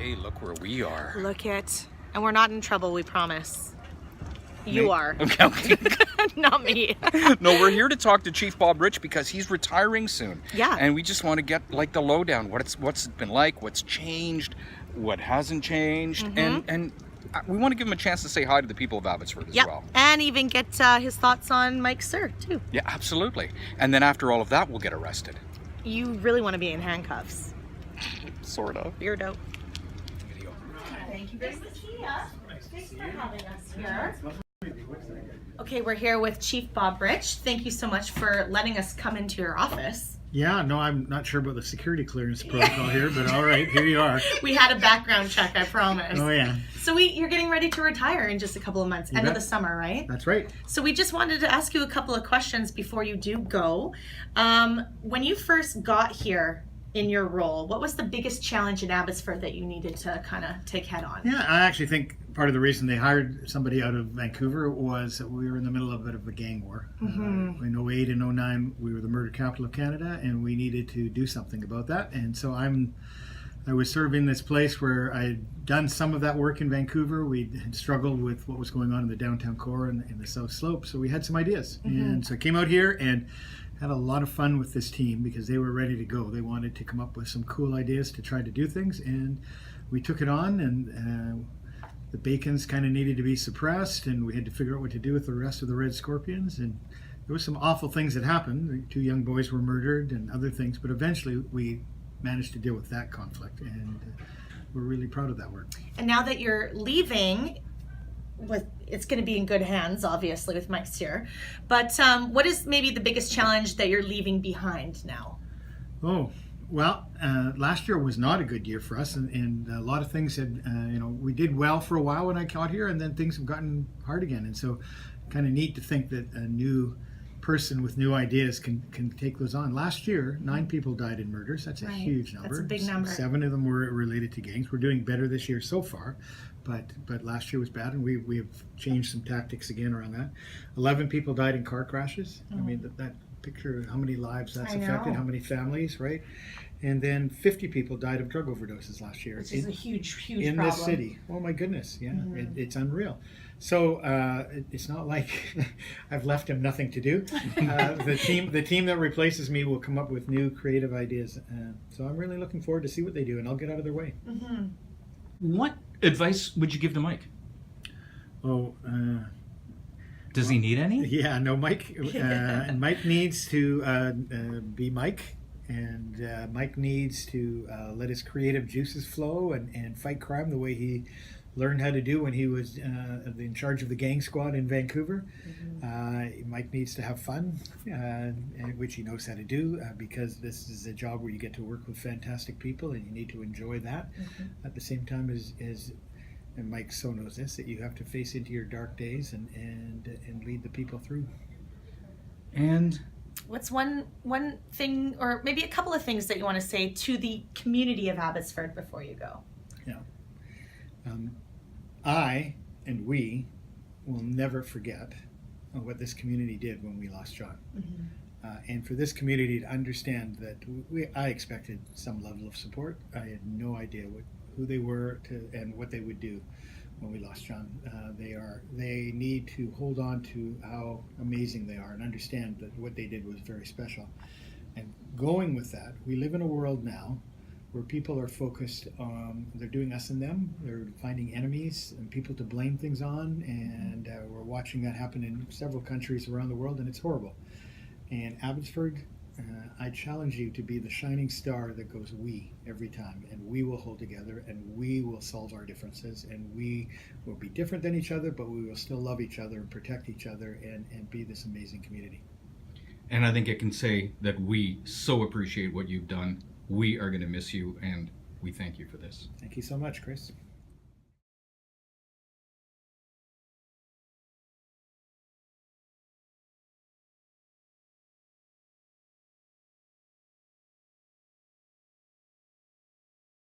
Hey, look where we are. Look it. And we're not in trouble, we promise. You are. Okay. Not me. No, we're here to talk to Chief Bob Rich because he's retiring soon. Yeah. And we just want to get like the lowdown. What's it been like? What's changed? What hasn't changed? And we want to give him a chance to say hi to the people of Abbotsford as well. And even get his thoughts on Mike Sir, too. Yeah, absolutely. And then after all of that, we'll get arrested. You really want to be in handcuffs. Sort of. Beardo. Thank you very much. Thanks for having us here. Okay, we're here with Chief Bob Rich. Thank you so much for letting us come into your office. Yeah, no, I'm not sure about the security clearance protocol here, but all right, here you are. We had a background check, I promise. Oh, yeah. So you're getting ready to retire in just a couple of months, end of the summer, right? That's right. So we just wanted to ask you a couple of questions before you do go. When you first got here in your role, what was the biggest challenge in Abbotsford that you needed to kind of take head on? Yeah, I actually think part of the reason they hired somebody out of Vancouver was that we were in the middle of a bit of a gang war. In 08 and 09, we were the murder capital of Canada, and we needed to do something about that. And so I was sort of in this place where I had done some of that work in Vancouver. We had struggled with what was going on in the downtown core and in the South Slope, so we had some ideas. And so I came out here and had a lot of fun with this team because they were ready to go. They wanted to come up with some cool ideas to try to do things, and we took it on, and the Bacons kind of needed to be suppressed, and we had to figure out what to do with the rest of the Red Scorpions, and there was some awful things that happened. The 2 young boys were murdered and other things, but eventually we managed to deal with that conflict, and we're really proud of that work. And now that you're leaving, it's going to be in good hands, obviously, with Mike here. But what is maybe the biggest challenge that you're leaving behind now? Oh, well, last year was not a good year for us, and a lot of things had, we did well for a while when I got here, and then things have gotten hard again. And so kind of neat to think that a new person with new ideas can take those on. Last year, 9 people died in murders. That's a huge number. That's a big number. 7 of them were related to gangs. We're doing better this year so far, but last year was bad, and we have changed some tactics again around that. 11 people died in car crashes. I mean, that picture how many lives that's affected, how many families, right? And then 50 people died of drug overdoses last year. Which is a huge in problem. this city. Oh my goodness, yeah, it's unreal. So it's not like I've left him nothing to do. The team that replaces me will come up with new creative ideas. So I'm really looking forward to see what they do, and I'll get out of their way. What advice would you give to Mike? Oh. Does he need any? Yeah, no, Mike. Mike needs to be Mike, and Mike needs to let his creative juices flow and fight crime the way he learned how to do when he was in charge of the gang squad in Vancouver. Mike needs to have fun, which he knows how to do, because this is a job where you get to work with fantastic people, and you need to enjoy that. At the same time as and Mike so knows this, that you have to face into your dark days and lead the people through. And what's one thing, or maybe a couple of things that you want to say to the community of Abbotsford before you go? Yeah. I and we will never forget what this community did when we lost John. And for this community to understand that I expected some level of support. I had no idea who they were and what they would do when we lost John. They need to hold on to how amazing they are and understand that what they did was very special. And going with that, we live in a world now where people are focused on, they're doing us and them, they're finding enemies and people to blame things on, and we're watching that happen in several countries around the world, and it's horrible. And Abbotsford, I challenge you to be the shining star that goes we every time, and we will hold together, and we will solve our differences, and we will be different than each other, but we will still love each other and protect each other and be this amazing community. And I think I can say that we so appreciate what you've done. We are going to miss you, and we thank you for this. Thank you so much, Chris.